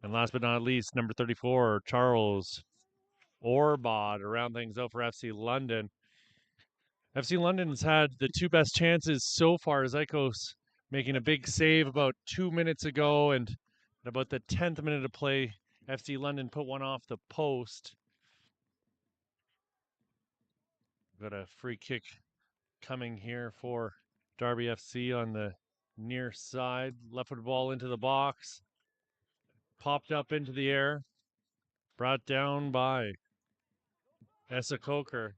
And last but not least, number 34, Charles Orbod to round things out for FC London. FC London's had the two best chances so far. Zykos making a big save about 2 minutes ago, and at about the 10th minute of play, FC London put one off the post. Got a free kick coming here for Darby FC on the near side. Left foot ball into the box. Popped up into the air. Brought down by Essa Coker.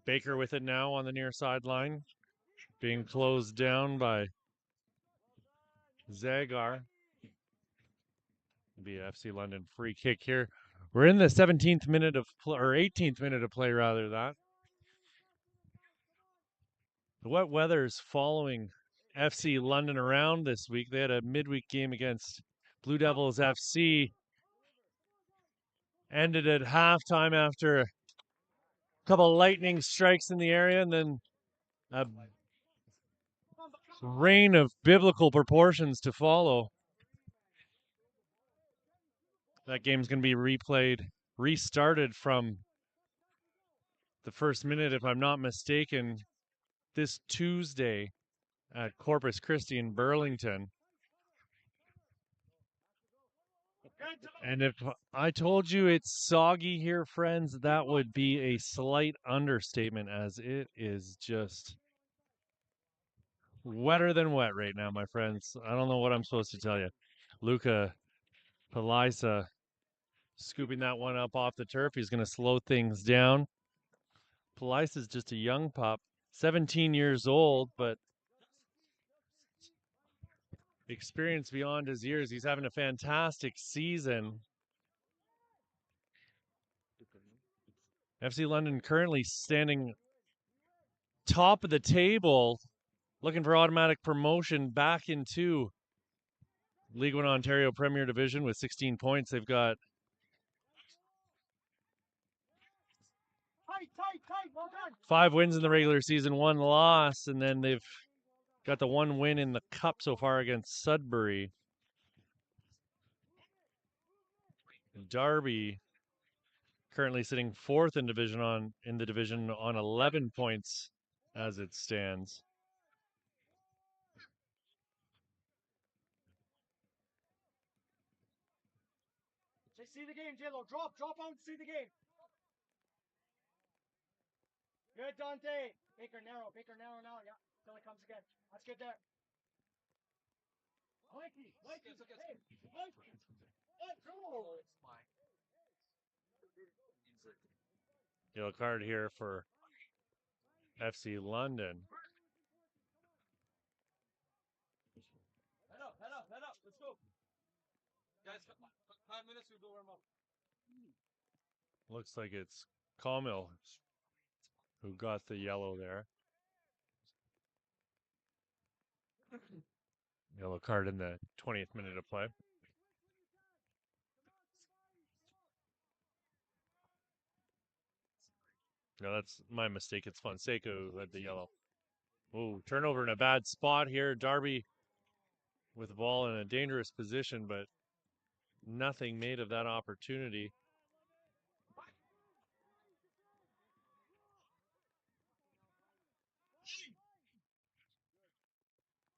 Baker with it now on the near sideline. Being closed down by Zagar. Be an FC London free kick here. We're in the 17th minute of play, or 18th minute of play, rather. That the wet weather's following FC London around this week. They had a midweek game against Blue Devils FC. Ended at halftime after a couple lightning strikes in the area, and then a rain of biblical proportions to follow. That game's going to be restarted from the first minute, if I'm not mistaken, this Tuesday at Corpus Christi in Burlington. And if I told you it's soggy here, friends, that would be a slight understatement, as it is just wetter than wet right now, my friends. I don't know what I'm supposed to tell you. Luca Palisa scooping that one up off the turf. He's going to slow things down. Palisa's just a young pup, 17 years old, but experience beyond his years. He's having a fantastic season. FC London currently standing top of the table, looking for automatic promotion back into League One Ontario Premier Division with 16 points. They've got 5 wins in the regular season, 1 loss, and then they've got the 1 win in the cup so far against Sudbury. Darby currently sitting 4th in the division on 11 points as it stands. See the game, J-Lo. Drop out, see the game. Good, Dante. Baker narrow now. Yeah, till it comes again. Let's get there. Mikey. Hey, Mikey. Yellow card here for FC London. Head up. Let's go. Guys, 5 minutes, we'll go warm up. Looks like it's Comil who got the yellow there. Yellow card in the 20th minute of play. No, that's my mistake. It's Fonseca who had the yellow. Ooh, turnover in a bad spot here. Darby with the ball in a dangerous position, but nothing made of that opportunity.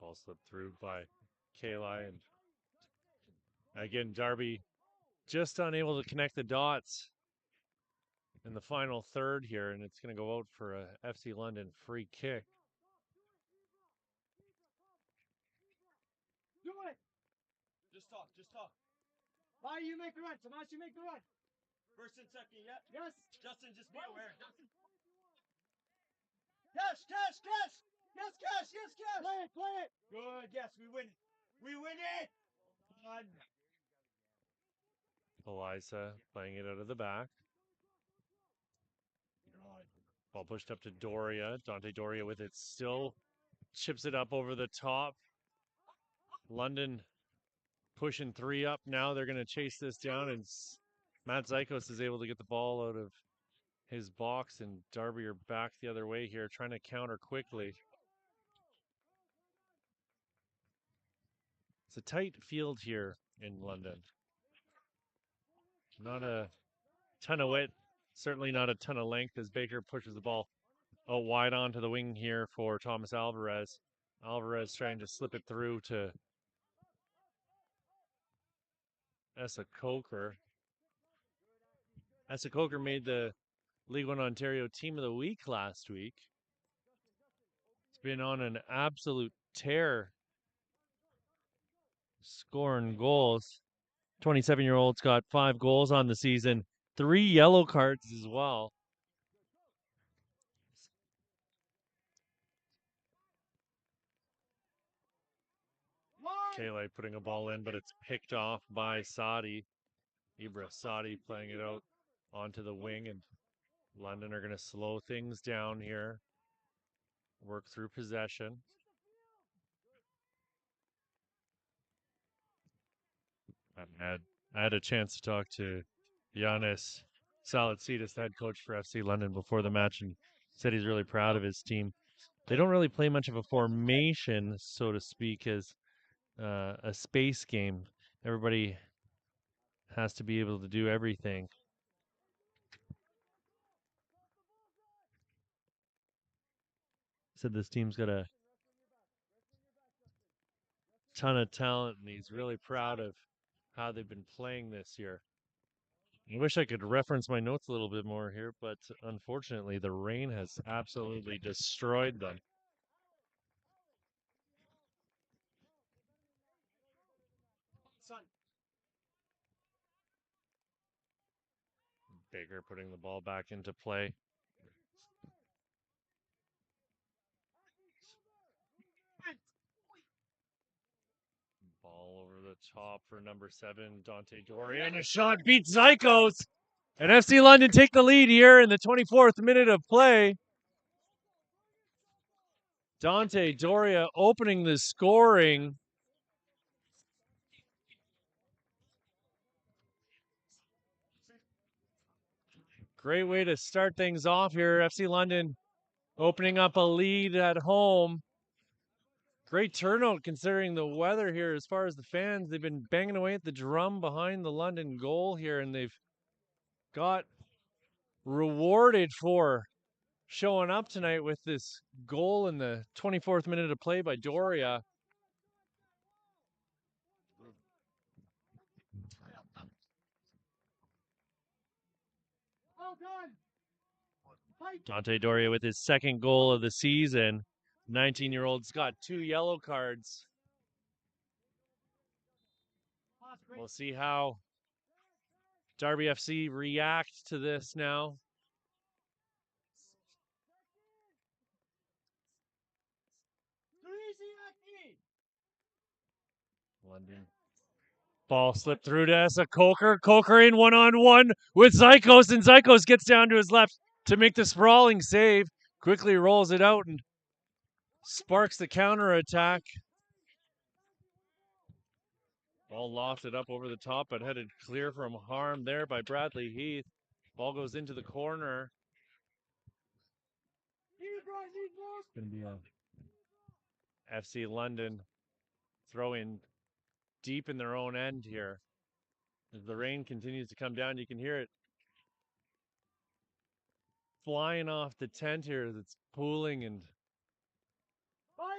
Ball slipped through by Kayla, and again, Darby just unable to connect the dots in the final third here, and it's going to go out for a FC London free kick. Do it. Just talk. Why you make the run? Tomas, you make the run. First and second, yeah? Yes. Justin, just be aware. Cash. Yes, cash. Play it. Good, yes, we win it. God. Elisa playing it out of the back. Ball pushed up to Doria. Dante Doria with it still. Chips it up over the top. London pushing 3 up now. They're going to chase this down, and Matt Zykos is able to get the ball out of his box, and Darby are back the other way here, trying to counter quickly. It's a tight field here in London. Not a ton of width, certainly not a ton of length as Baker pushes the ball out wide onto the wing here for Thomas Alvarez. Alvarez trying to slip it through to Essa Coker. Essa Coker made the League One Ontario Team of the Week last week. It's been on an absolute tear, scoring goals. 27-year-old's got 5 goals on the season, 3 yellow cards as well. Kale putting a ball in, but it's picked off by Sadi. Ibra Sadi playing it out onto the wing, and London are going to slow things down here, work through possession. I had a chance to talk to Giannis Salatsides, the head coach for FC London, before the match, and said he's really proud of his team. They don't really play much of a formation, so to speak, as a space game. Everybody has to be able to do everything. Said this team's got a ton of talent, and he's really proud of how they've been playing this year. I wish I could reference my notes a little bit more here, but unfortunately the rain has absolutely destroyed them. Baker putting the ball back into play. Ball over the top for number 7, Dante Doria, and a shot beats Zykos. And FC London take the lead here in the 24th minute of play. Dante Doria opening the scoring. Great way to start things off here. FC London opening up a lead at home. Great turnout considering the weather here. As far as the fans, they've been banging away at the drum behind the London goal here, and they've got rewarded for showing up tonight with this goal in the 24th minute of play by Doria. Dante Doria with his second goal of the season. 19-year-old's got 2 yellow cards. We'll see how Darby FC react to this now. London. Ball slipped through to Essa Coker. Coker in one-on-one with Zykos, and Zykos gets down to his left to make the sprawling save. Quickly rolls it out and sparks the counter-attack. Ball lofted up over the top, but headed clear from harm there by Bradley Heath. Ball goes into the corner. It's going to be a FC London throw in deep in their own end here. As the rain continues to come down, you can hear it flying off the tent here that's pooling, and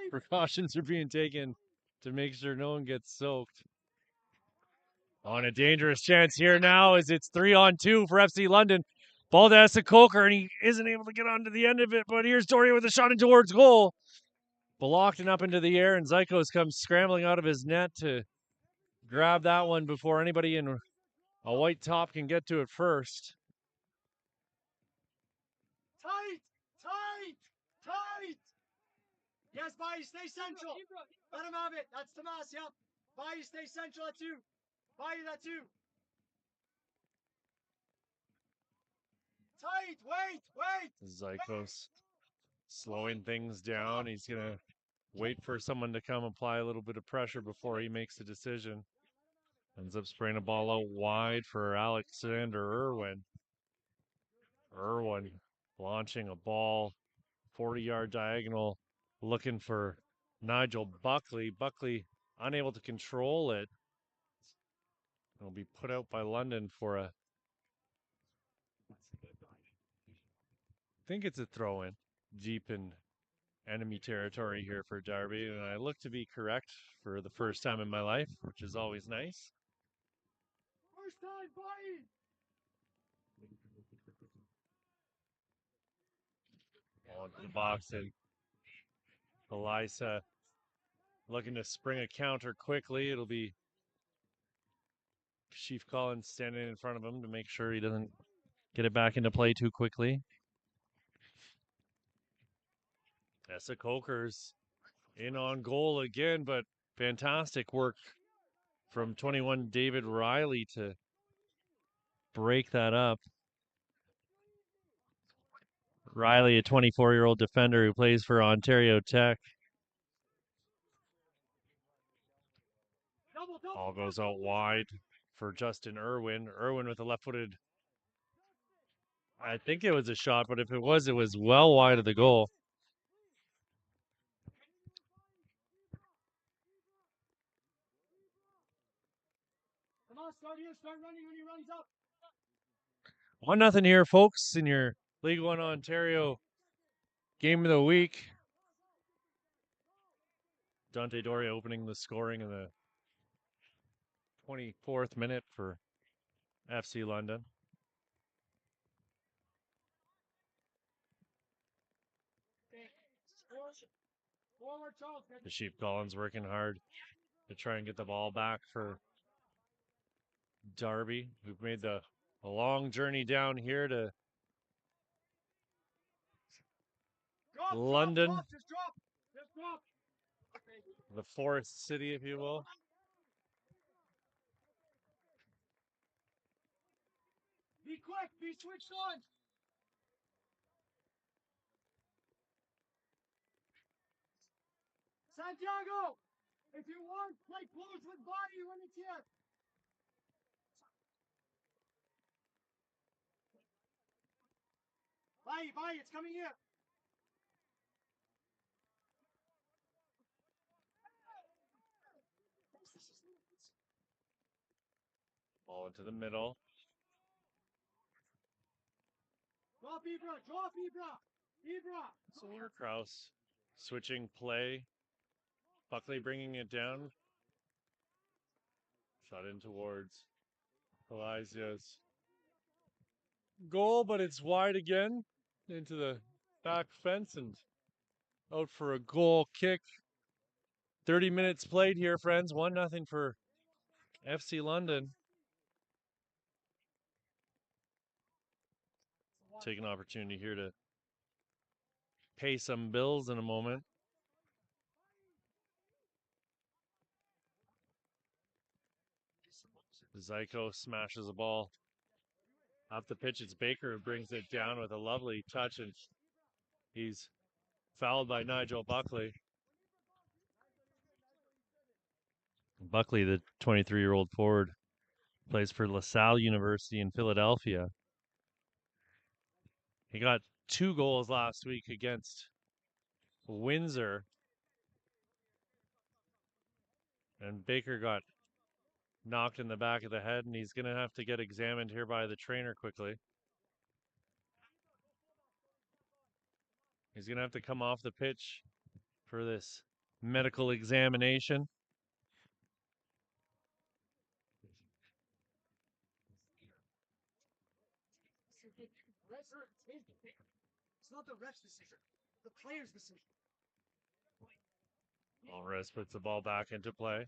precautions are being taken to make sure no one gets soaked. On a dangerous chance here now as it's 3-on-2 for FC London. Ball to Essa Coker, and he isn't able to get onto the end of it, but here's Doria with a shot in towards goal. Blocked and up into the air, and Zykos comes scrambling out of his net to grab that one before anybody in a white top can get to it first. Tight! Tight! Tight! Yes, Bayou, stay central. Let him have it. That's Tomas, yep. Bayou, stay central at 2. Bayou, that 2. Tight! Wait! Zykos slowing things down. He's going to wait for someone to come apply a little bit of pressure before he makes a decision. Ends up spraying a ball out wide for Alexander Irwin. Irwin launching a ball 40-yard diagonal, looking for Nigel Buckley. Buckley unable to control it. It'll be put out by London for a. I think it's a throw in deep in enemy territory here for Darby, and I look to be correct for the first time in my life, which is always nice. First time, buddy. Ball into the box, and Elisa looking to spring a counter quickly. It'll be Chief Collins standing in front of him to make sure he doesn't get it back into play too quickly. Essa Coker's in on goal again, but fantastic work from 21 David Riley to break that up. Riley, a 24-year-old defender who plays for Ontario Tech. Ball goes out wide for Justin Irwin. Irwin with a left-footed. I think it was a shot, but if it was well wide of the goal. Come on, start here. Start running when he runs up. 1-0 here, folks, in your League One Ontario game of the week. Dante Doria opening the scoring in the 24th minute for FC London. The Sheep Collins working hard to try and get the ball back for Darby, who've made the a long journey down here to London, Just drop. the forest city, if you will. Be quick. Be switched on. Santiago, if you want, play close with body when it's here. Bye, it's coming here. Ball into the middle. Drop Ibra. Solar Kraus switching play. Buckley bringing it down. Shot in towards Eliza's goal, but it's wide again into the back fence and out for a goal kick. 30 minutes played here, friends. 1-0 for FC London. Take an opportunity here to pay some bills in a moment. Zyko smashes the ball up the pitch. It's Baker who brings it down with a lovely touch, and he's fouled by Nigel Buckley. Buckley, the 23-year-old forward, plays for LaSalle University in Philadelphia. He got 2 goals last week against Windsor. And Baker got knocked in the back of the head, and he's going to have to get examined here by the trainer quickly. He's going to have to come off the pitch for this medical examination. It's not the ref's decision. The player's decision. Alvarez puts the ball back into play.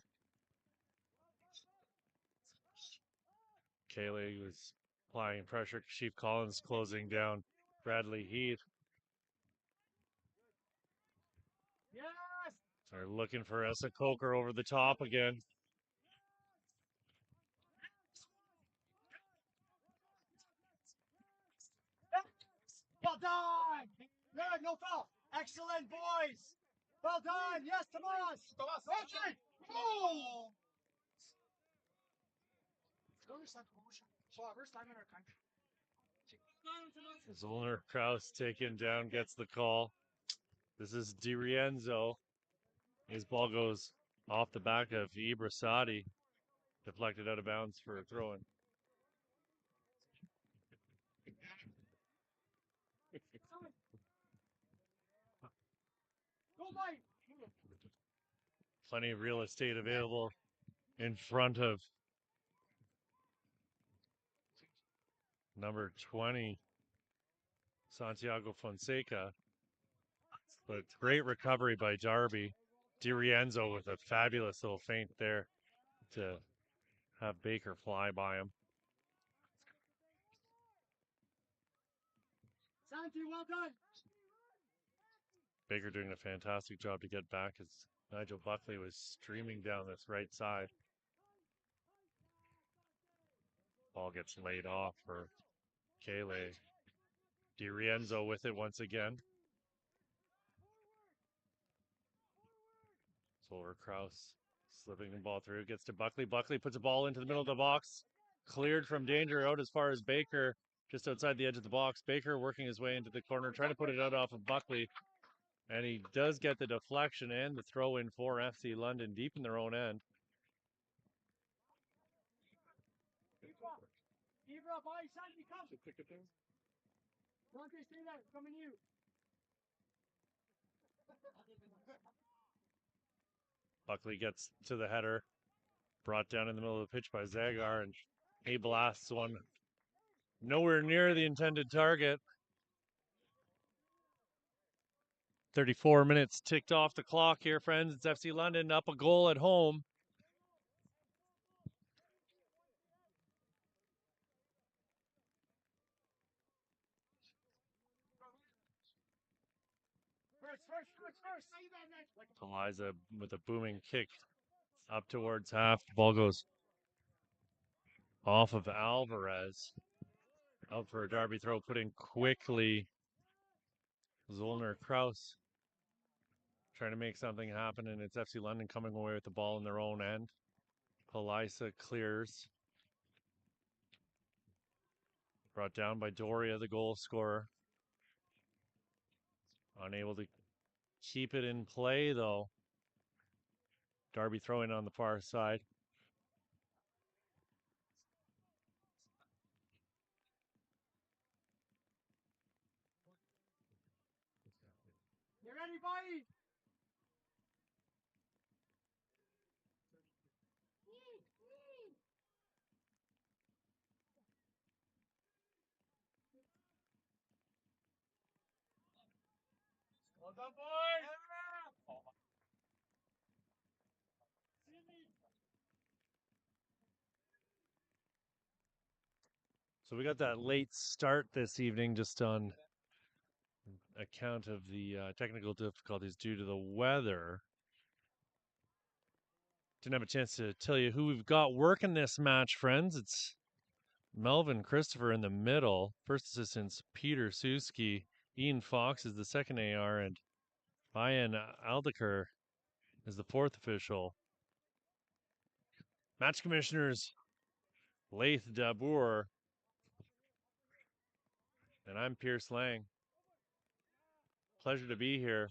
Kaylee was applying pressure. Chief Collins closing down Bradley Heath. Yes! They're looking for Essa Coker over the top again. Well done! Good, no foul. Excellent, boys. Well done. Yes, Tomas. Okay. Oh! First time in our country. Zollner Kraus taken down, gets the call. This is DiRienzo. His ball goes Off the back of Ibrasati, deflected out of bounds for a throw-in. Plenty of real estate available in front of number 20, Santiago Fonseca. But great recovery by Darby. DiRienzo with a fabulous little feint there to have Baker fly by him. Santi, well done. Baker doing a fantastic job to get back as Nigel Buckley was streaming down this right side. Ball gets laid off for Kele. DiRienzo with it once again. Over Kraus, slipping the ball through, gets to Buckley. Buckley puts a ball into the middle of the box. Cleared from danger out as far as Baker, just outside the edge of the box. Baker working his way into the corner, trying to put it out off of Buckley. And he does get the deflection and the throw in for FC London deep in their own end. Ibra, boy, Santi, come. Santi, stay there. Coming you. Buckley gets to the header, brought down in the middle of the pitch by Zagar, and he blasts one nowhere near the intended target. 34 minutes ticked off the clock here, friends. It's FC London up a goal at home. Eliza with a booming kick up towards half. The ball goes off of Alvarez. Out for a Darby throw, put in quickly. Zollner Kraus trying to make something happen, and it's FC London coming away with the ball in their own end. Palisa clears. Brought down by Doria, the goal scorer. Unable to keep it in play, though. Darby throwing on the far side. You ready, boy? Well done, boys. So we got that late start this evening just on account of the technical difficulties due to the weather. Didn't have a chance to tell you who we've got working this match, friends. It's Melvin Christopher in the middle. First assistant's Peter Suski. Ian Fox is the second AR, and Bayan Aldeker is the fourth official. Match commissioners Laith Dabour, and I'm Pierce Lang. Pleasure to be here.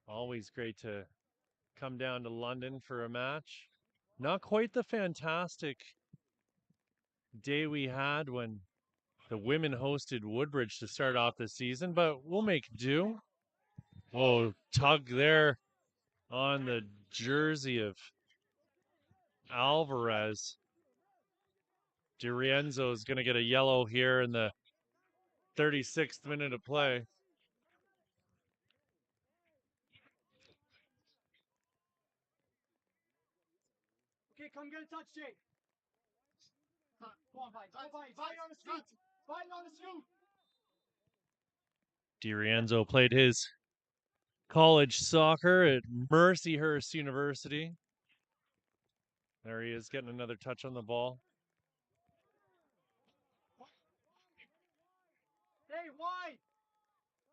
Always great to come down to London for a match. Not quite the fantastic day we had when the women hosted Woodbridge to start off the season, but we'll make do. Oh, tug there on the jersey of Alvarez. DiRienzo is going to get a yellow here in the 36th minute of play. Okay, come get a touch, Jake. Go on, Vine. Go, Vine. Vine on the scoot. Vine on the scoot. DiRienzo played his college soccer at Mercyhurst University. There he is, getting another touch on the ball. Stay wide.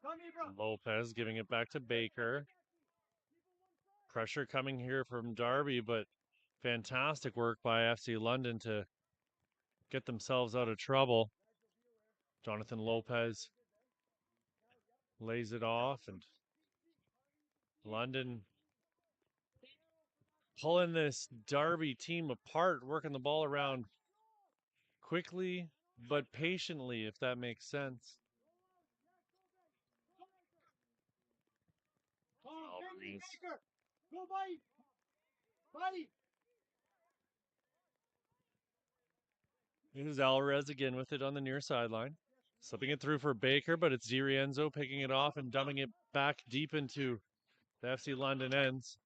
Come here, bro. Lopez giving it back to Baker. Pressure coming here from Darby, but fantastic work by FC London to get themselves out of trouble. Jonathan Lopez lays it off, and London pulling this Darby team apart, working the ball around quickly but patiently, if that makes sense. Alvarez. Go, buddy! Buddy! Here's Alvarez again with it on the near sideline. Slipping it through for Baker, but it's Zirienzo picking it off and dumping it back deep into the FC London ends.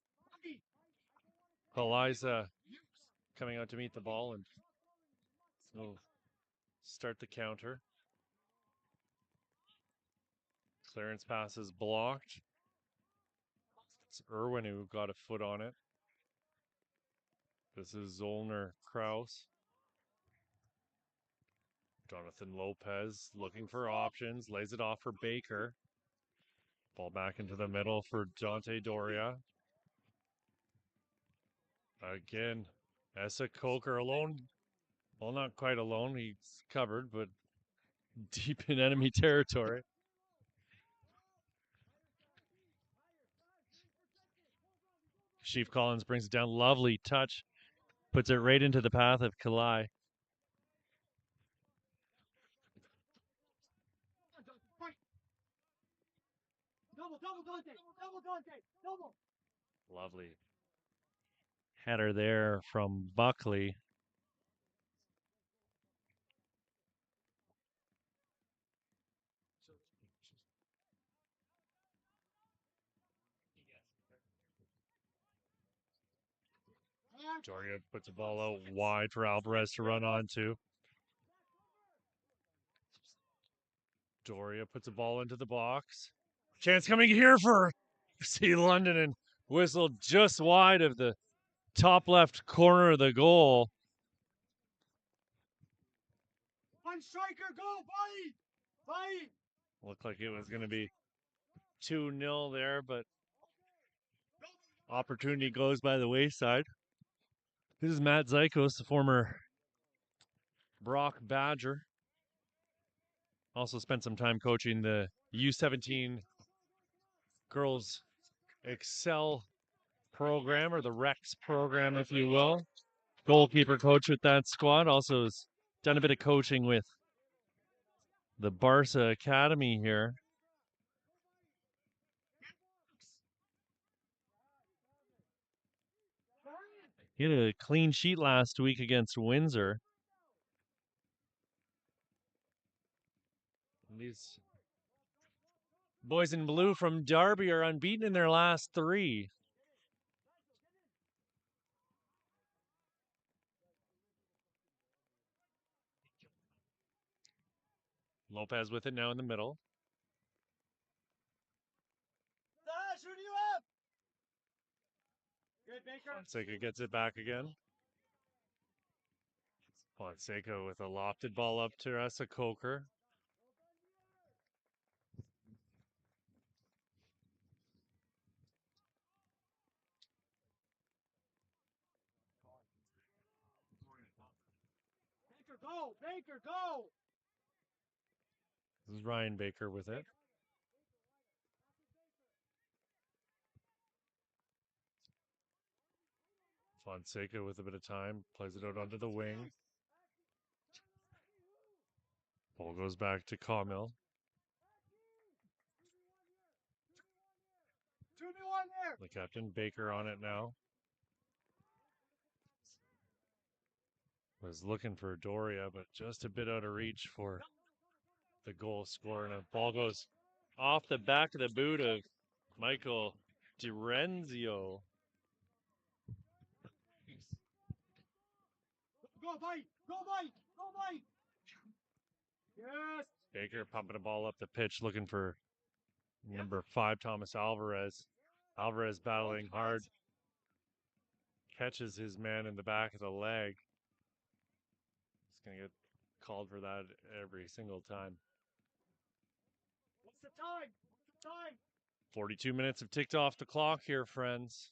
Eliza coming out to meet the ball and will start the counter. Clearance pass is blocked. It's Irwin who got a foot on it. This is Zollner Kraus. Jonathan Lopez looking for options, lays it off for Baker. Ball back into the middle for Dante Doria. Again, Essa Coker alone. Well, not quite alone. He's covered, but deep in enemy territory. Chief Collins brings it down. Lovely touch. Puts it right into the path of Kalai. Double, Dante! Double! Lovely header there from Buckley. Doria puts the ball out wide for Alvarez to run onto. Doria puts the ball into the box. Chance coming here for FC London and whistled just wide of the top left corner of the goal. One striker, go, buddy! Buddy! Looked like it was going to be 2-0 there, but opportunity goes by the wayside. This is Matt Zykos, the former Brock Badger. Also spent some time coaching the U17 Girls Excel program, or the Rex program, if you will. Goalkeeper coach with that squad. Also has done a bit of coaching with the Barca Academy here. He had a clean sheet last week against Windsor. These boys in blue from Darby are unbeaten in their last 3. Lopez with it now in the middle. Shooting you up! Good, Baker. Fonseca gets it back again. Fonseca with a lofted ball up to Essa Coker. Baker, go! Baker, go! This is Ryan Baker with it. Fonseca with a bit of time, plays it out onto the wing. Ball goes back to Camille. 2-1 there! The captain, Baker, on it now. Was looking for Doria, but just a bit out of reach for the goal scorer. And a ball goes off the back of the boot of Michael Direnzio. Go, Mike! Go, Mike! Go, Mike! Yes! Baker pumping a ball up the pitch, looking for number 5, Thomas Alvarez. Alvarez battling hard. Catches his man in the back of the leg. He's going to get called for that every single time. What's the time? What's the time? 42 minutes have ticked off the clock here, friends.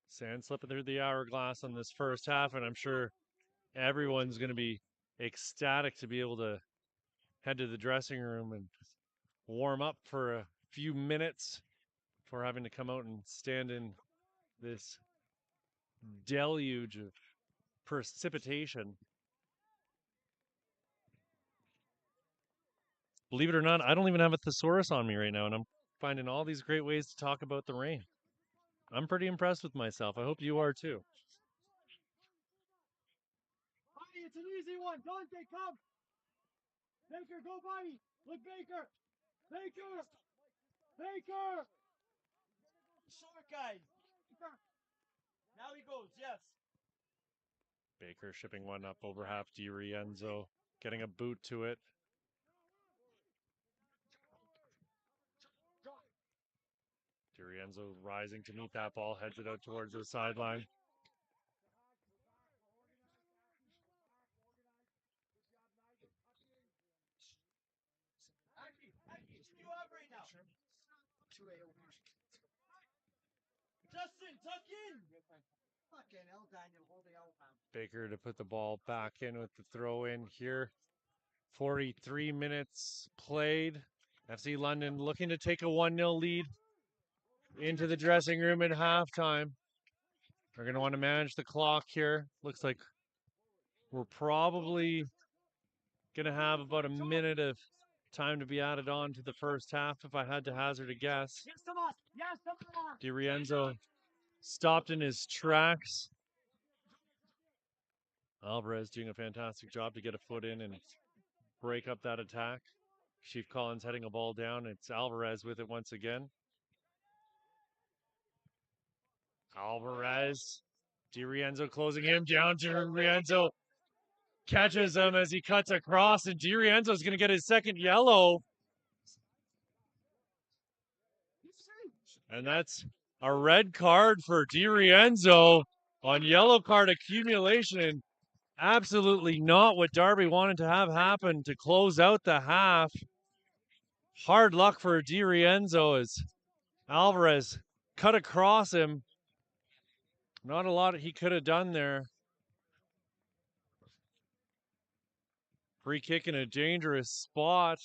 Sand slipping through the hourglass on this first half, and I'm sure everyone's going to be ecstatic to be able to head to the dressing room and warm up for a few minutes before having to come out and stand in this deluge of precipitation. Believe it or not, I don't even have a thesaurus on me right now, and I'm finding all these great ways to talk about the rain. I'm pretty impressed with myself. I hope you are too. Buddy, it's an easy one. Dante, come. Baker, go, buddy. Look, Baker. Baker. Baker. Short guy. Baker. Now he goes, yes. Baker shipping one up over half. DiRienzo getting a boot to it. DiRienzo rising to meet that ball, heads it out towards the sideline. Justin, tuck in. Fucking hell, Daniel, holding out. Baker to put the ball back in with the throw in here. 43 minutes played. FC London looking to take a 1-0 lead into the dressing room at halftime. They're going to want to manage the clock here. Looks like we're probably going to have about a minute of time to be added on to the first half if I had to hazard a guess. Yes, Tomas. Yes, Tomas. DiRienzo stopped in his tracks. Alvarez doing a fantastic job to get a foot in and break up that attack. Chief Collins heading a ball down. It's Alvarez with it once again. Alvarez. DiRienzo closing him down. DiRienzo catches him as he cuts across, and DiRienzo's going to get his second yellow. And that's a red card for DiRienzo on yellow card accumulation. Absolutely not what Darby wanted to have happen to close out the half. Hard luck for DiRienzo as Alvarez cut across him. Not a lot he could have done there. Free kick in a dangerous spot.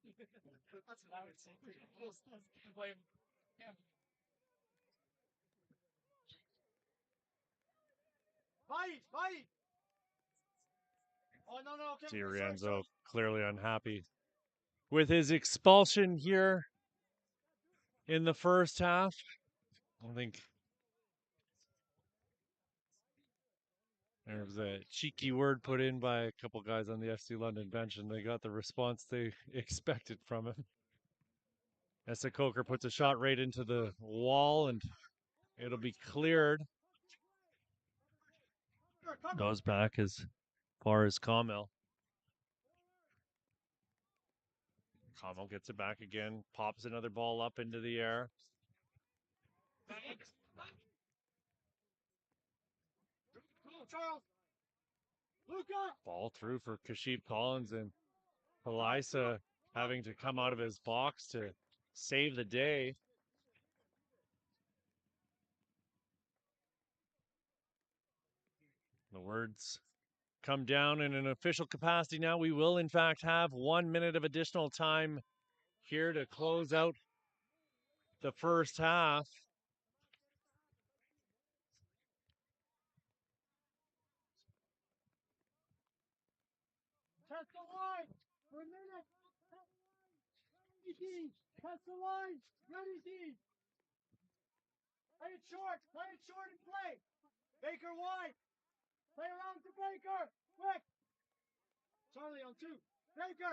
That's what I would say. Fight! Oh, no. DiRienzo clearly unhappy with his expulsion here in the first half. I think there was a cheeky word put in by a couple guys on the FC London bench, and they got the response they expected from him. Essa Coker puts a shot right into the wall, and it'll be cleared. Goes back as far as Kamel. Kamel gets it back again, pops another ball up into the air. Charles. Luca. Ball through for Kashif Collins, and Palisa having to come out of his box to save the day. The words come down in an official capacity now. We will, in fact, have 1 minute of additional time here to close out the first half. Test the line for a minute. Test the line. Ready, team. Play it short and play. Baker wide. Play around to Baker. Quick. Charlie on 2. Baker.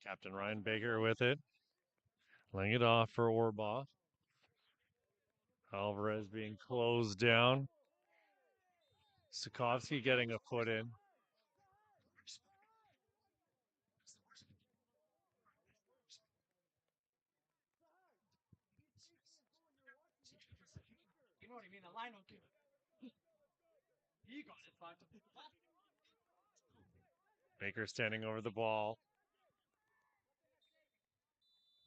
Captain Ryan Baker with it. Laying it off for Orbaugh. Alvarez being closed down. Sikorsky getting a foot in. You know what I mean? The line on 2. He got it. Baker standing over the ball.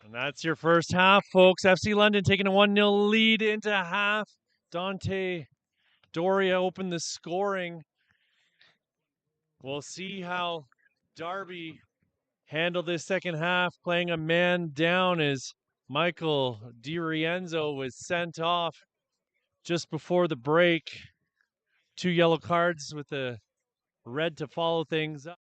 And that's your first half, folks. FC London taking a 1-0 lead into half. Doria opened the scoring. We'll see how Darby handled this second half, playing a man down as Michael DiRienzo was sent off just before the break. 2 yellow cards with a red to follow things up.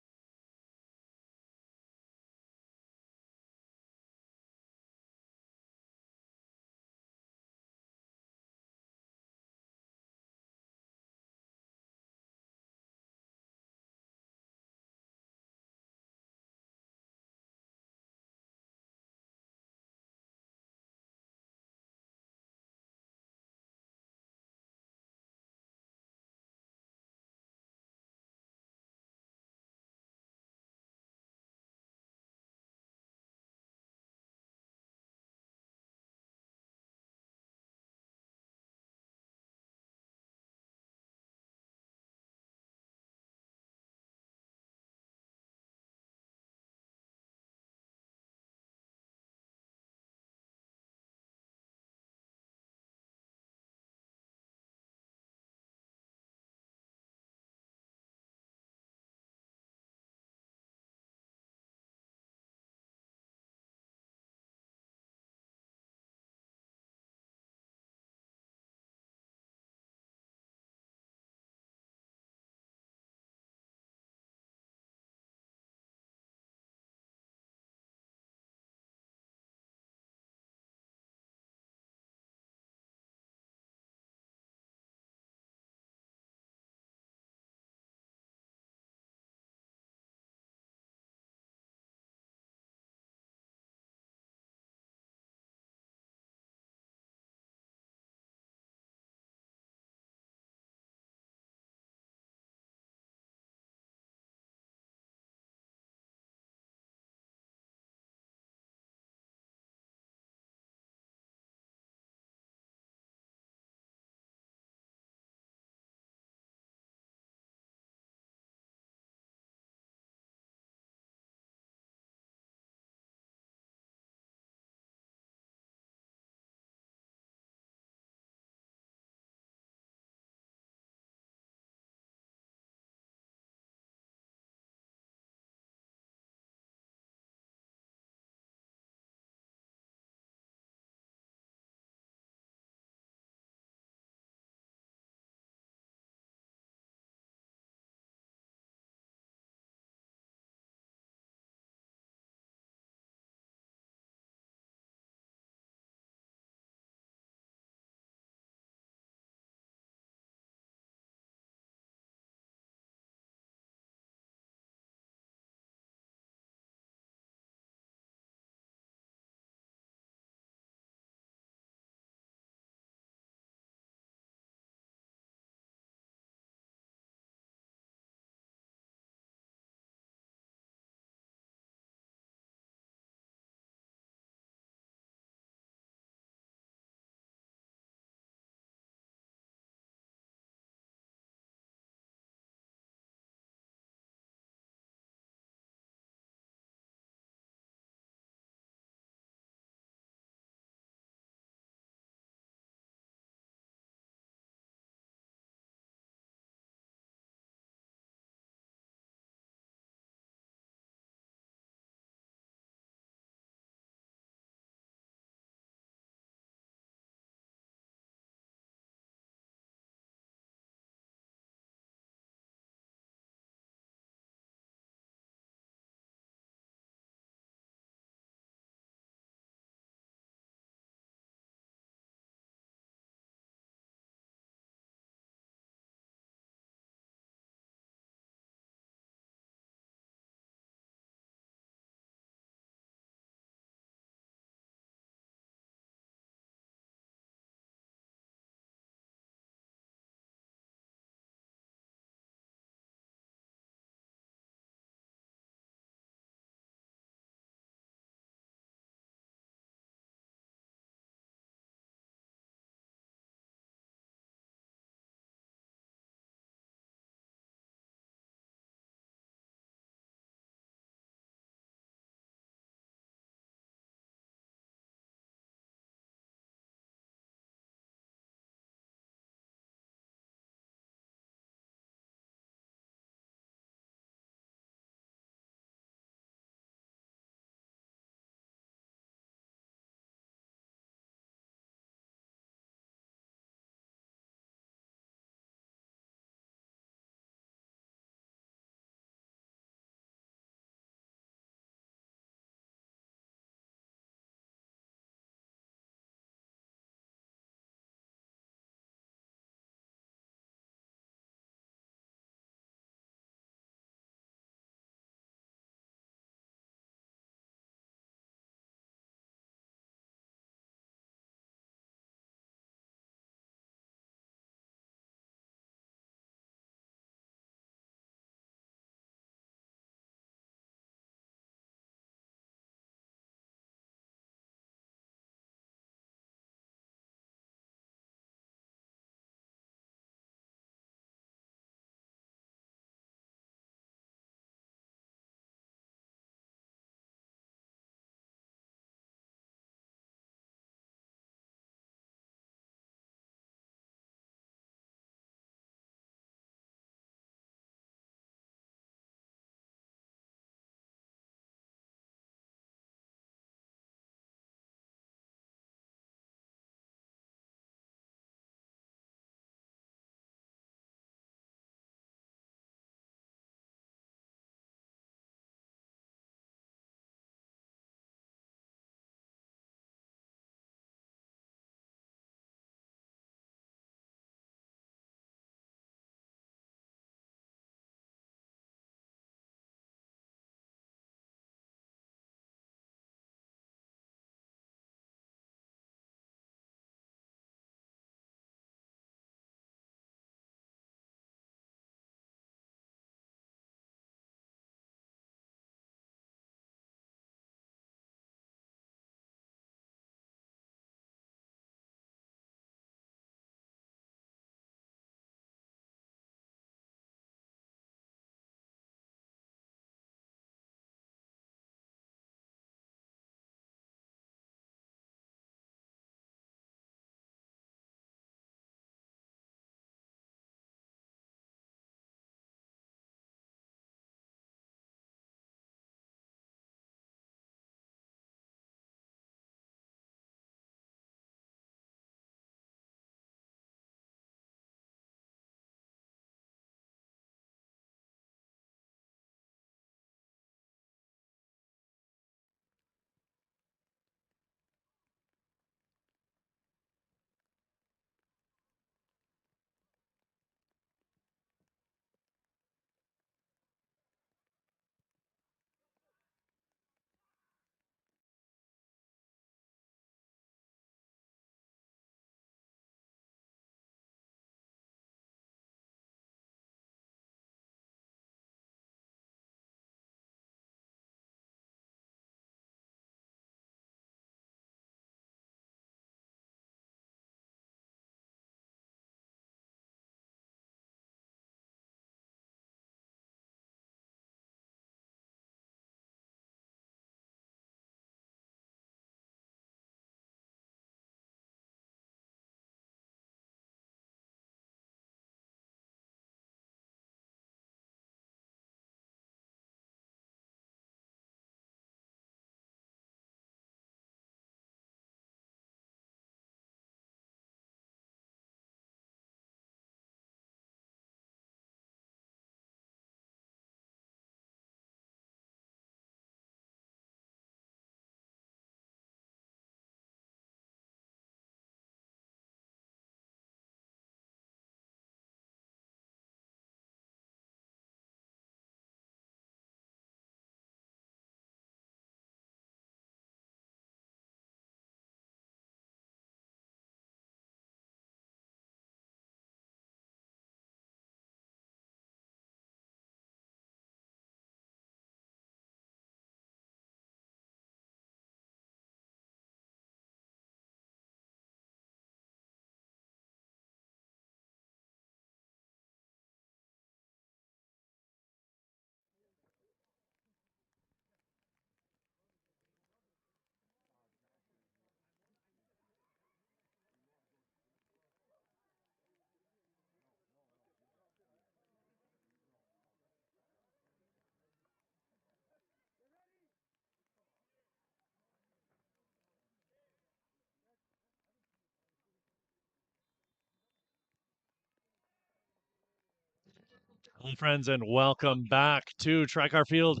Hello, friends, and welcome back to Tricar Field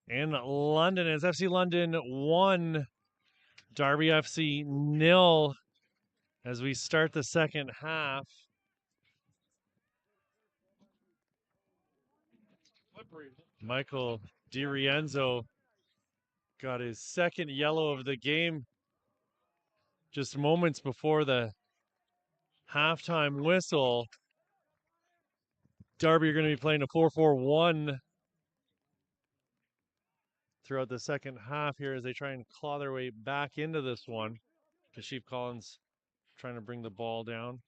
in London. As FC London 1, Darby FC 0. As we start the second half. Michael DiRienzo got his second yellow of the game just moments before the halftime whistle. Darby are going to be playing a 4-4-1 throughout the second half here as they try and claw their way back into this one. Kashif Collins trying to bring the ball down.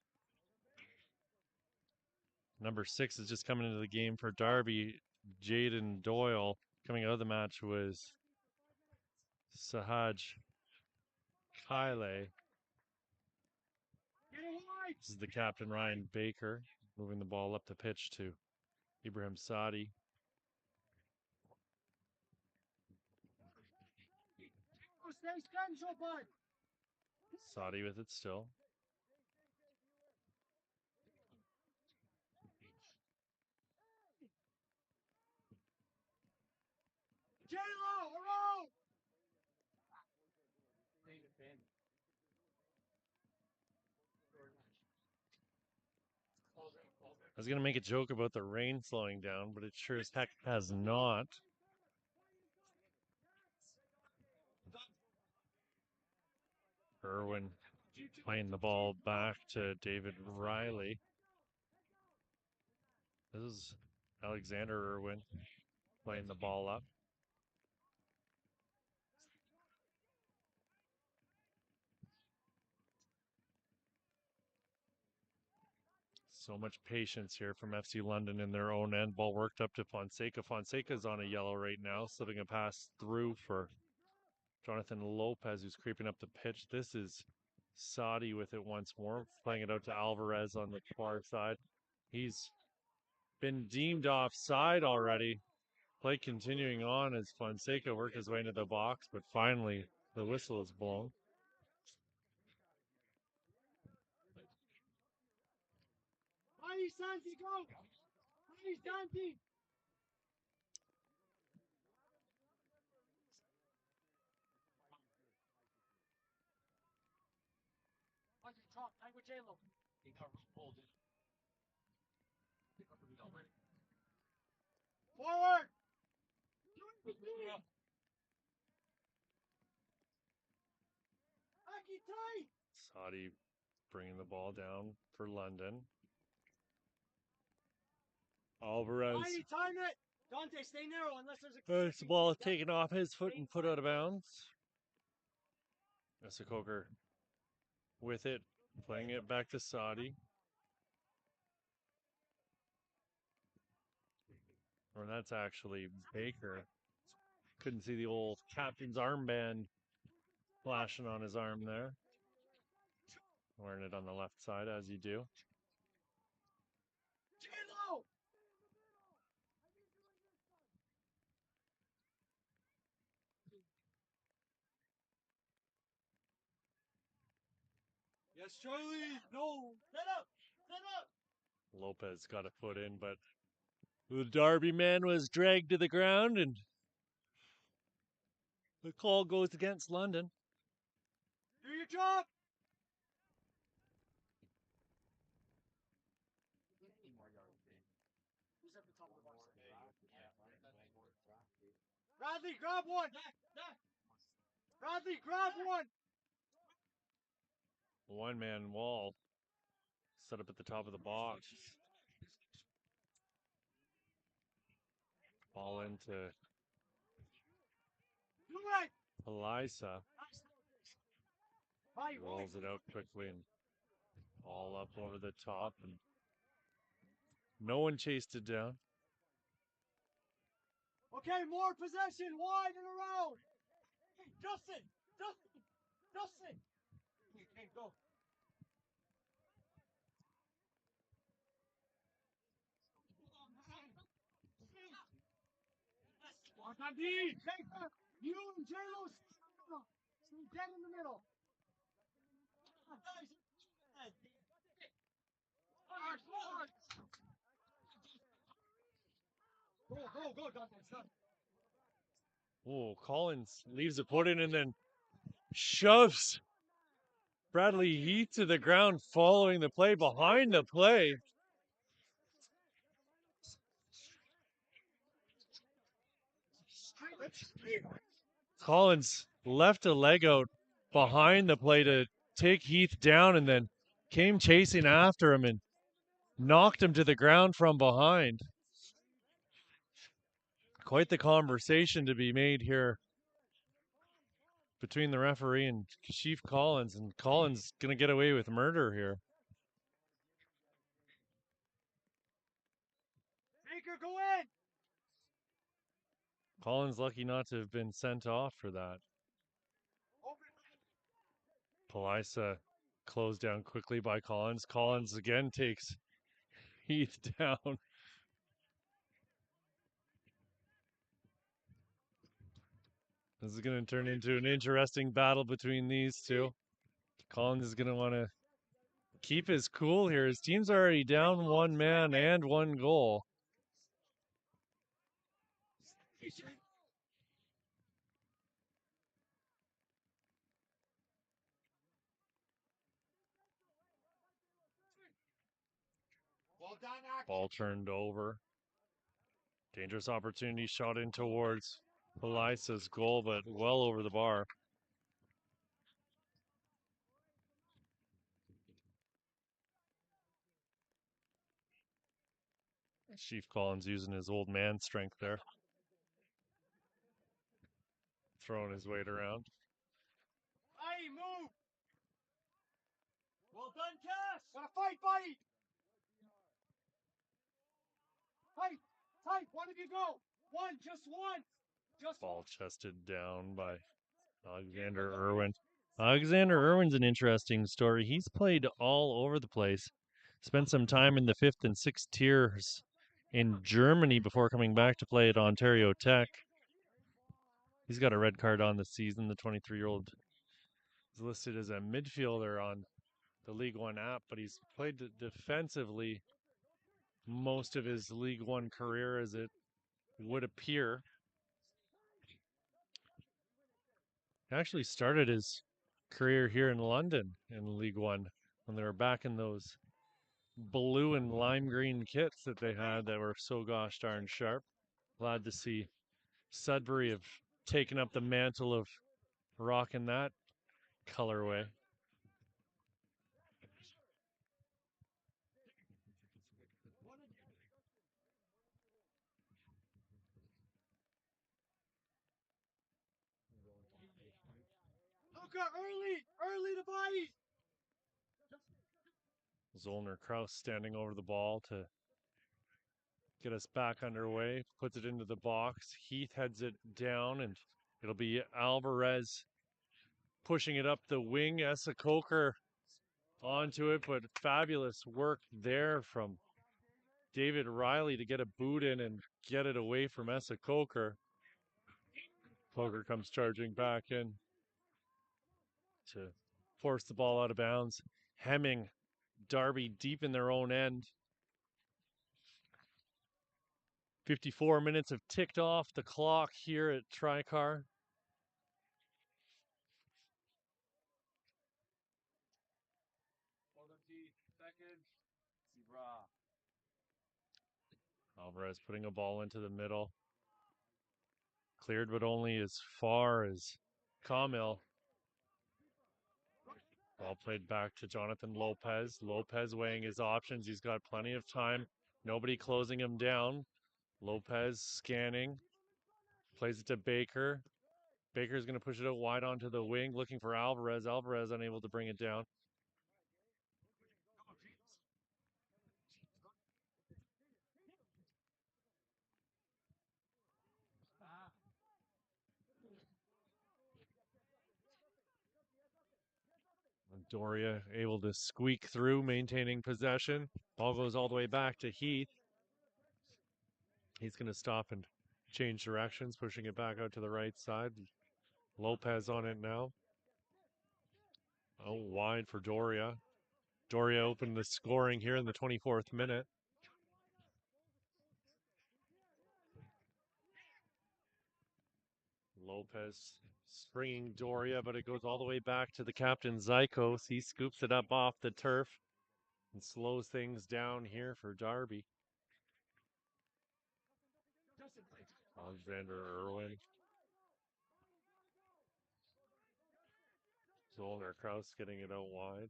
Number 6 is just coming into the game for Darby. Jaden Doyle. Coming out of the match was Sahaj Kyle. This is the captain, Ryan Baker, moving the ball up the pitch to Ibrahim Sadi. Sadi with it still. I was going to make a joke about the rain slowing down, but it sure as heck has not. Irwin playing the ball back to David Riley. This is Alexander Irwin playing the ball up. So much patience here from FC London in their own end. Ball worked up to Fonseca. Fonseca's on a yellow right now, slipping a pass through for Jonathan Lopez, who's creeping up the pitch. This is Sadi with it once more, playing it out to Alvarez on the far side. He's been deemed offside already. Play continuing on as Fonseca worked his way into the box, but finally the whistle is blown. Santi, go! Santi! Forward! Sadi bringing the ball down for London. Alvarez. Time it! Dante, stay narrow unless there's a... It's the ball taken off his foot and put out of bounds. Coker with it, playing it back to Sadi. Or that's actually Baker. Couldn't see the old captain's armband flashing on his arm there. Wearing it on the left side, as you do. Yes, Charlie! No! Set up! Set up! Lopez got a foot in, but the Darby man was dragged to the ground, and the call goes against London. Do your job! Bradley, grab one! Bradley, grab one! One-man wall set up at the top of the box. Ball into Elisa. Rolls it out quickly and all up over the top. And no one chased it down. Okay, more possession, wide and around. Justin, Justin, Justin. Okay, go. You and J-Lo stay dead in the middle. Go, Dante, stop. Oh, Collins leaves it put in and then shoves Bradley Heath to the ground following the play, behind the play. Collins left a leg out behind the play to take Heath down and then came chasing after him and knocked him to the ground from behind. Quite the conversation to be made here between the referee and Chief Collins, and Collins going to get away with murder here. Baker, go in. Collins lucky not to have been sent off for that. Palisa closed down quickly by Collins. Collins again takes Heath down. This is going to turn into an interesting battle between these two. Collins is going to want to keep his cool here. His team's already down one man and one goal. Ball turned over. Dangerous opportunity shot in towards Palisa's goal, but well over the bar. Chief Collins using his old man strength there. Throwing his weight around. Hey, move. Well done, Cash. Gotta fight, buddy. Fight. One of you go. One, just one. Ball chested down by Alexander Irwin. Alexander Irwin's an interesting story. He's played all over the place. Spent some time in the 5th and 6th tiers in Germany before coming back to play at Ontario Tech. He's got a red card on the season. The 23-year-old is listed as a midfielder on the League One app, but he's played defensively most of his League One career, as it would appear. He actually started his career here in London in League One when they were back in those blue and lime green kits that they had that were so gosh darn sharp. Glad to see Sudbury have taken up the mantle of rocking that colorway. Luca, early to body. Zollner Kraus standing over the ball to get us back underway, puts it into the box. Heath heads it down, and it'll be Alvarez pushing it up the wing. Essa Coker onto it, but fabulous work there from David Riley to get a boot in and get it away from Essa Coker. Coker comes charging back in to force the ball out of bounds. Hemming Darby deep in their own end. 54 minutes have ticked off the clock here at Tricar. Alvarez putting a ball into the middle. Cleared, but only as far as Kamil. Ball played back to Jonathan Lopez. Lopez weighing his options. He's got plenty of time. Nobody closing him down. Lopez scanning. Plays it to Baker. Baker's going to push it out wide onto the wing, looking for Alvarez. Alvarez unable to bring it down. Doria able to squeak through, maintaining possession. Ball goes all the way back to Heath. He's going to stop and change directions, pushing it back out to the right side. Lopez on it now. Oh, wide for Doria. Doria opened the scoring here in the 24th minute. Lopez springing Doria, but it goes all the way back to the captain Zykos. He scoops it up off the turf and slows things down here for Darby. Alexander Irwin. Zollner Kraus getting it out wide.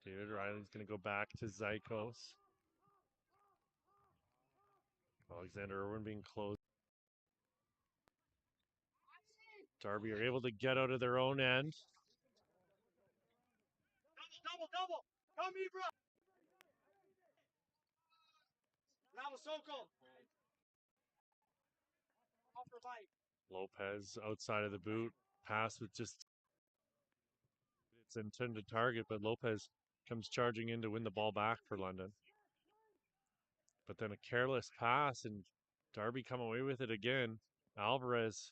David Riley's going to go back to Zykos. Alexander Irwin being closed. Darby are able to get out of their own end. Double. Come, Ibra. Bravo, Sokol. Lopez outside of the boot. Pass with just its intended target, but Lopez comes charging in to win the ball back for London. But then a careless pass, and Darby come away with it again. Alvarez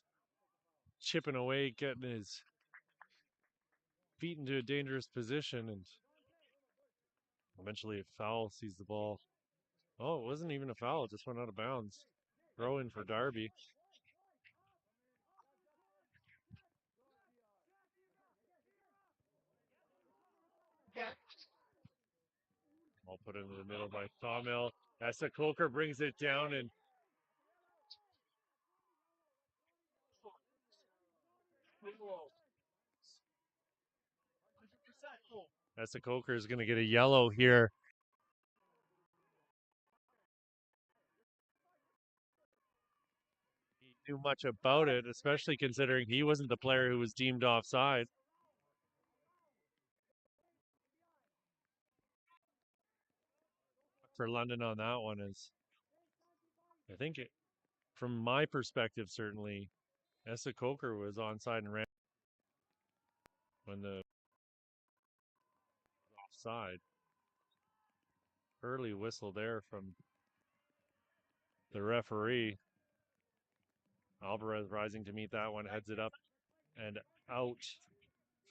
chipping away, getting his feet into a dangerous position, and eventually a foul sees the ball. Oh, it wasn't even a foul. It just went out of bounds. Throw in for Darby. I'll put it in the middle by Sawmill. Essa Coker brings it down, and Essa Coker is going to get a yellow here. He knew much about it, especially considering he wasn't the player who was deemed offside. For London on that one is, I think, from my perspective, certainly, Essa Coker was onside and ran when the offside. Early whistle there from the referee. Alvarez rising to meet that one, heads it up and out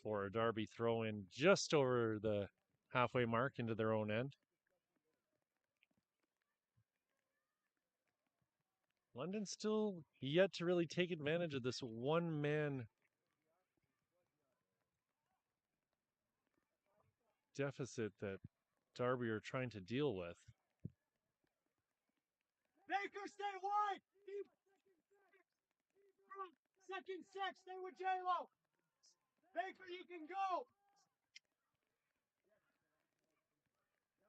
for a Darby throw in just over the halfway mark into their own end. London still yet to really take advantage of this one-man deficit that Darby are trying to deal with. Baker, stay wide. Second six, stay with J-Lo. Baker, you can go.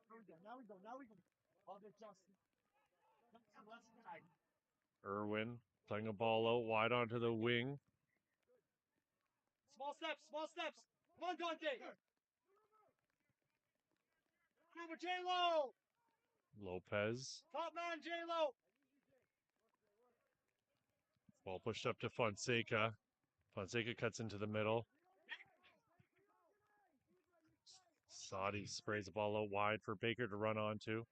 Now we go. All good, Justin. Irwin playing a ball out wide onto the wing. Small steps. Come on, Dante. Come with J-Lo. Lopez. Top man, J-Lo. Ball pushed up to Fonseca. Fonseca cuts into the middle. Sadi sprays the ball out wide for Baker to run onto.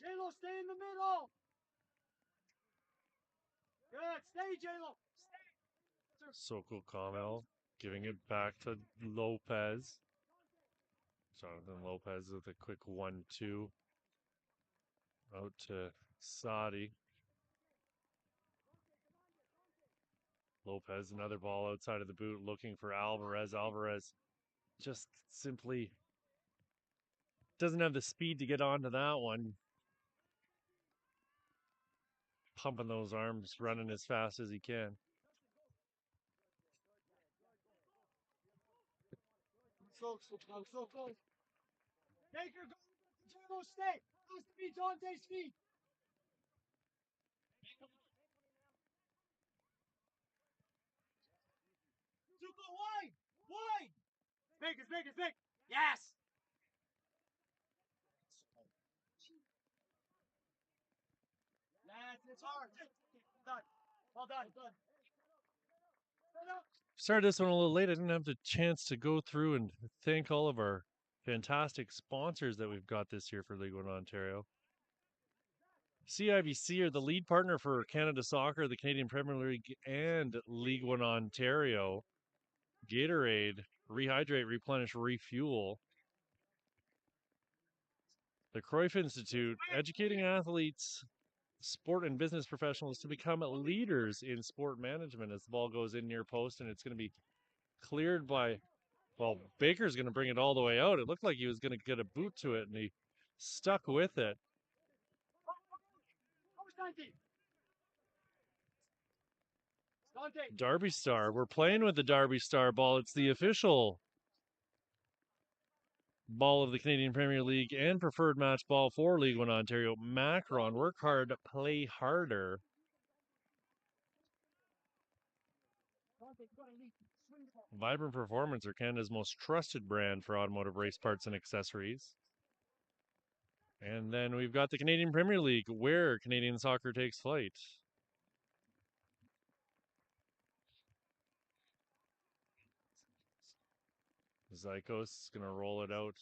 J-Lo, stay in the middle. Good, stay, J-Lo. Sokol Kamel giving it back to Lopez. Jonathan Lopez with a quick 1-2. Out to Sadi. Lopez, another ball outside of the boot, looking for Alvarez. Alvarez just simply doesn't have the speed to get onto that one. Pumping those arms, running as fast as he can. So close. Baker, go. J-Lo, stay. Has to be Dante's feet. Super wide. Big. Yes. It's hard. Done. Well done. Started this one a little late. I didn't have the chance to go through and thank all of our fantastic sponsors that we've got this year for League One Ontario. CIBC are the lead partner for Canada Soccer, the Canadian Premier League, and League One Ontario. Gatorade, rehydrate, replenish, refuel. The Cruyff Institute, educating athletes, sport and business professionals to become leaders in sport management as the ball goes in near post, and it's going to be cleared by, well, Baker's going to bring it all the way out. It looked like he was going to get a boot to it, and he stuck with it. Darby Star. We're playing with the Darby Star ball. It's the official ball of the Canadian Premier League and preferred match ball for League One Ontario. Macron, work hard, play harder. Vibrant Performance are Canada's most trusted brand for automotive race parts and accessories. And then we've got the Canadian Premier League, where Canadian soccer takes flight. Zykos is going to roll it out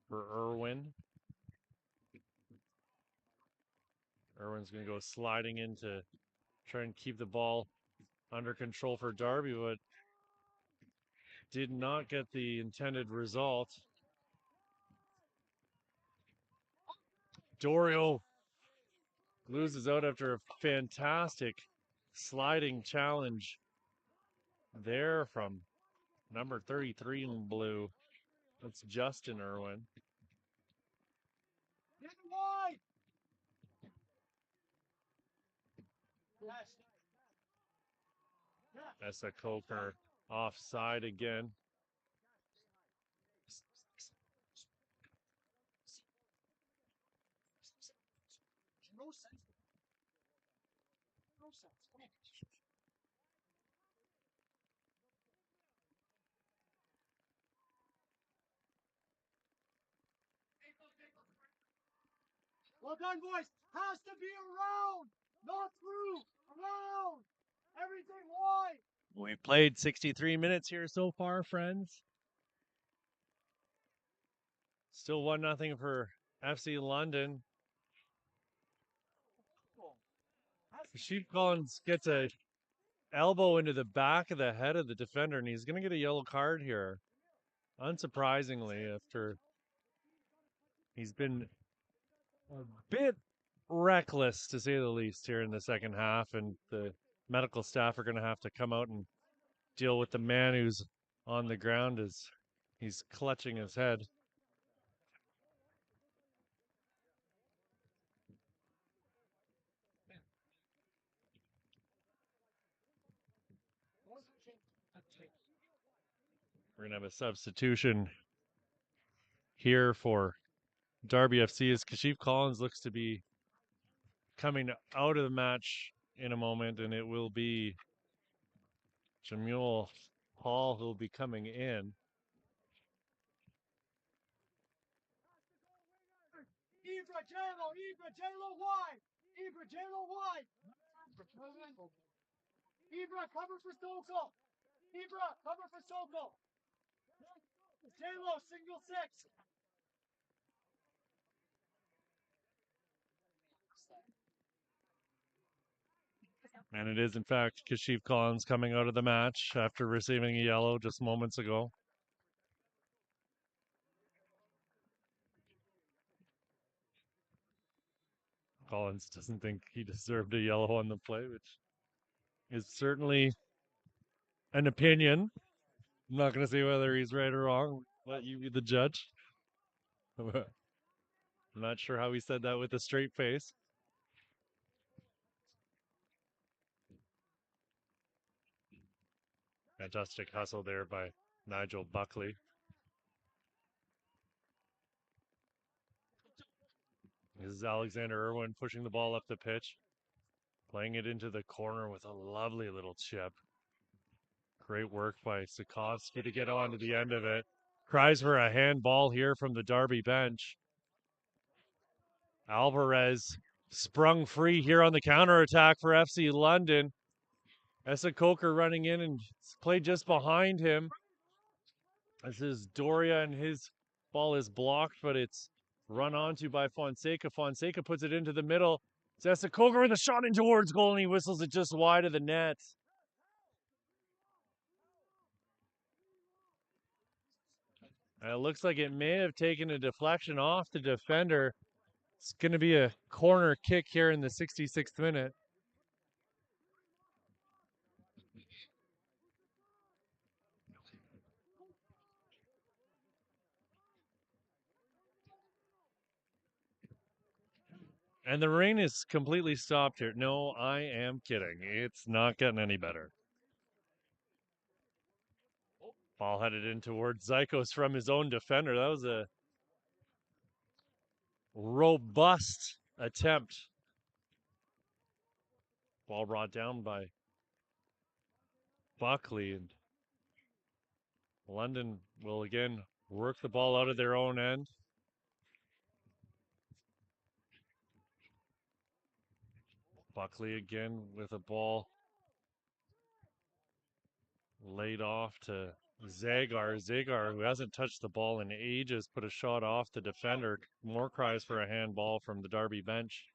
for Irwin. Irwin's going to go sliding in to try and keep the ball under control for Darby, but did not get the intended result. Doria loses out after a fantastic sliding challenge there from number 33 in blue. That's Justin Irwin. Essa Coker offside again. No sense. No sense. Come on. Well done, boys. Has to be around, not through. Around. Everything wide. We've played 63 minutes here so far, friends. Still 1-0 for FC London. Sheep Collins gets a elbow into the back of the head of the defender, and he's going to get a yellow card here. Unsurprisingly, after he's been a bit reckless, to say the least, here in the second half, and the medical staff are going to have to come out and deal with the man who's on the ground as he's clutching his head. We're going to have a substitution here for Darby FC as Kashif Collins looks to be coming out of the match in a moment, and it will be Jamuel Hall who will be coming in. Ibra, J-Lo wide. Ibra, J-Lo wide. Ibra, cover for Sokol. Ibra, cover for Sokol. J-Lo, single six. And it is, in fact, Kashif Collins coming out of the match after receiving a yellow just moments ago. Collins doesn't think he deserved a yellow on the play, which is certainly an opinion. I'm not going to say whether he's right or wrong. Let you be the judge. I'm not sure how he said that with a straight face. Fantastic hustle there by Nigel Buckley. This is Alexander Irwin pushing the ball up the pitch, playing it into the corner with a lovely little chip. Great work by Sikorsky to get on to the end of it. Cries for a handball here from the Darby bench. Alvarez sprung free here on the counterattack for FC London. Essa Coker running in and played just behind him. This is Doria, and his ball is blocked, but it's run onto by Fonseca. Fonseca puts it into the middle. It's Essa Coker with a shot in towards goal, and he whistles it just wide of the net. And it looks like it may have taken a deflection off the defender. It's going to be a corner kick here in the 66th minute. And the rain is completely stopped here. No, I am kidding. It's not getting any better. Ball headed in towards Zykos from his own defender. That was a robust attempt. Ball brought down by Buckley, and London will again work the ball out of their own end. Buckley again with a ball laid off to Zagar. Zagar, who hasn't touched the ball in ages, put a shot off the defender. More cries for a handball from the Darby bench.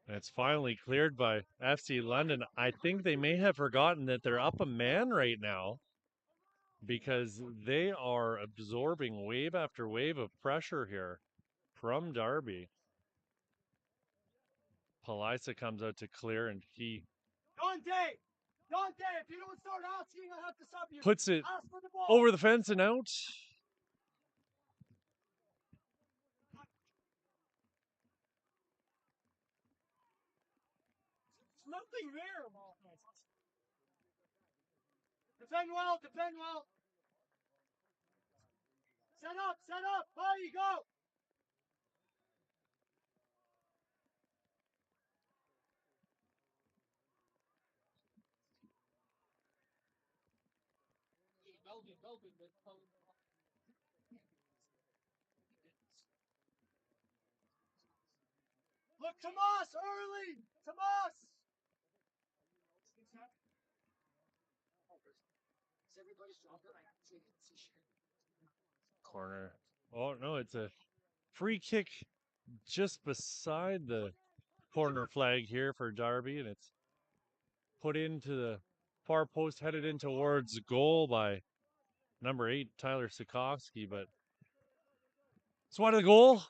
And it's finally cleared by FC London. I think they may have forgotten that they're up a man right now because they are absorbing wave after wave of pressure here from Darby. Palisa comes out to clear, and he Dante, if you don't start asking, I'll have to sub you. puts it Ask for the ball. over the fence and out. There's nothing there. Defend well, defend well. Set up, buddy, go. Look, Tomas, early! Tomas! Corner. Oh, no, it's a free kick just beside the corner flag here for Darby, and it's put into the far post, headed in towards goal by number 8, Tyler Sikowski, but it's wide of the goal.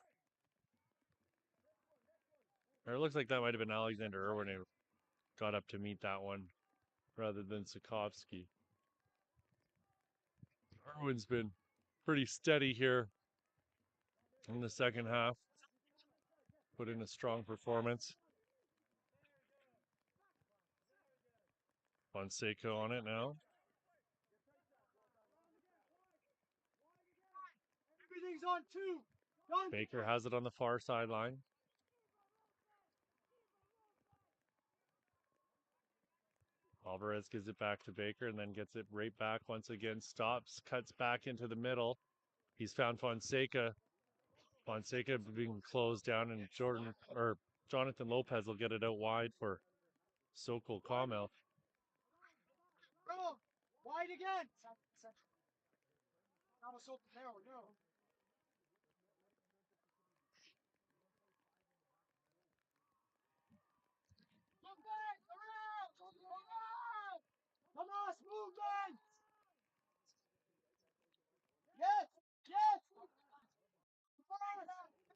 Or it looks like that might have been Alexander Irwin who got up to meet that one rather than Sikowski. Irwin's been pretty steady here in the second half. Put in a strong performance. Fonseca on it now. Everything's on 2. Baker has it on the far sideline. Alvarez gives it back to Baker and then gets it right back once again. Stops, cuts back into the middle. He's found Fonseca. Fonseca being closed down, and Jonathan Lopez will get it out wide for Sokol Kamel. Bro, wide again. No. Look back, around. Tomas, movement. Yes.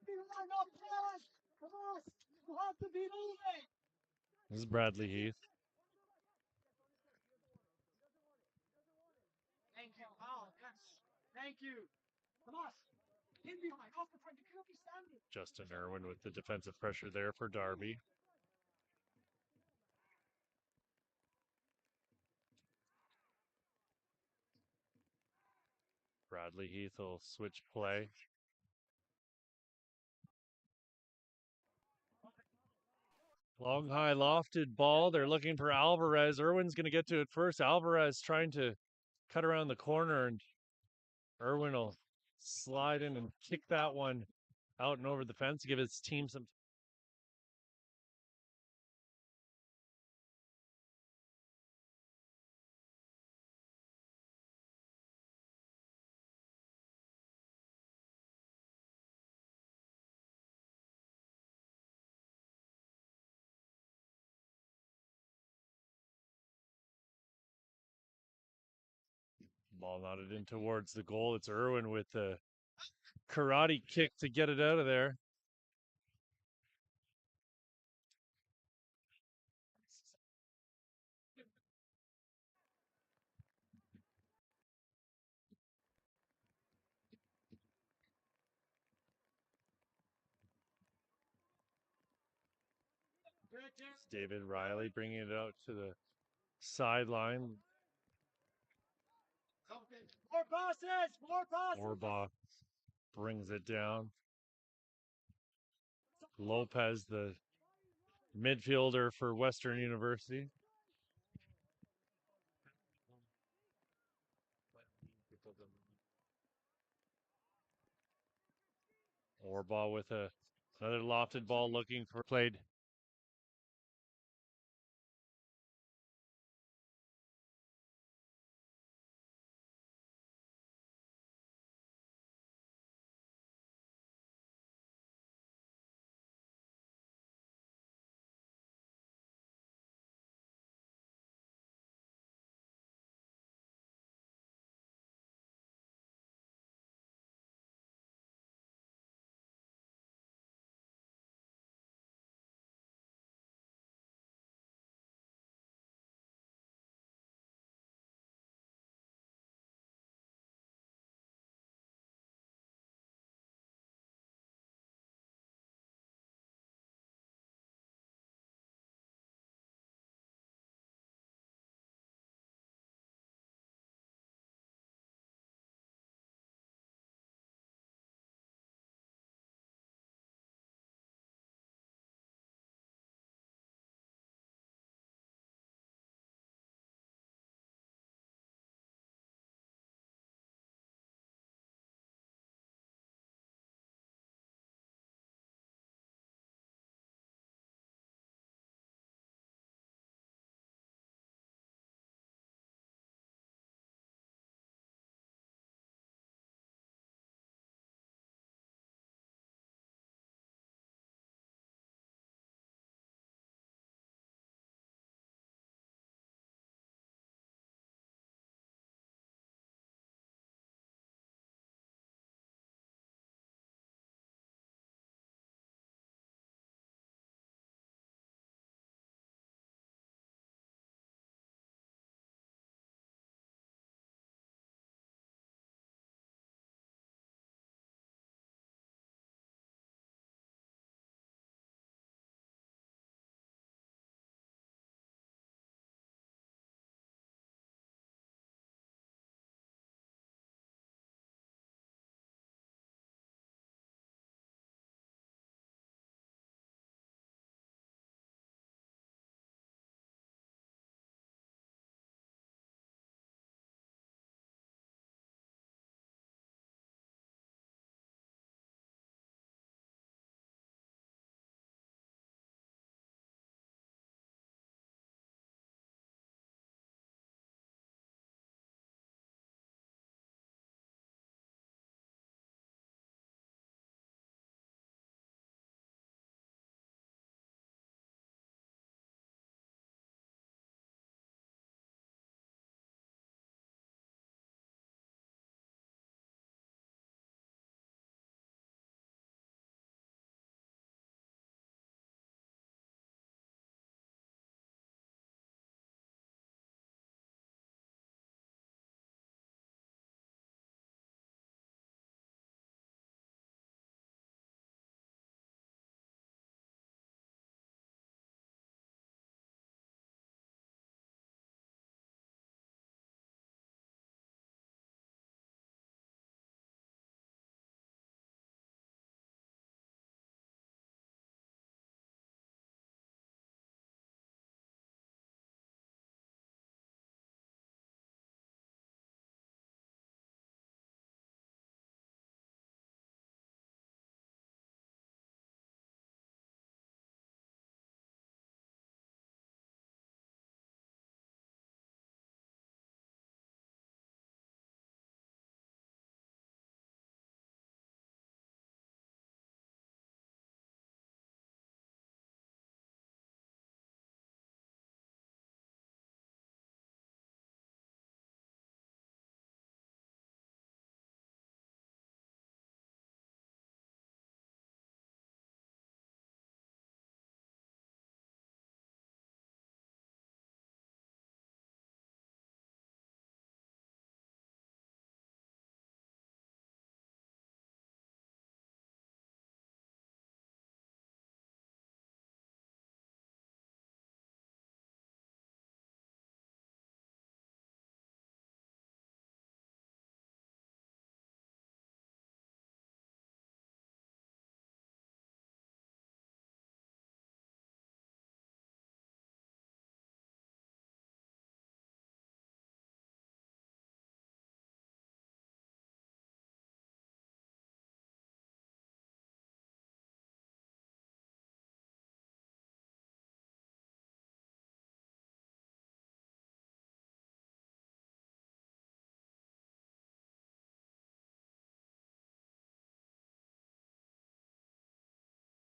Everyone up front. Tomas, you have to be moving. This is Bradley Heath. Thank you. Oh, yes. Thank you. Tomas, in behind, off the front. You can't be standing. Justin Irwin with the defensive pressure there for Darby. Bradley Heath will switch play. Long, high, lofted ball. They're looking for Alvarez. Irwin's going to get to it first. Alvarez trying to cut around the corner, and Irwin will slide in and kick that one out and over the fence to give his team some. Ball nodded in towards the goal. It's Irwin with the karate kick to get it out of there. It's David Riley bringing it out to the sideline. More passes! More passes! Orbaugh brings it down. Lopez, the midfielder for Western University. Orbaugh with another lofted ball looking for played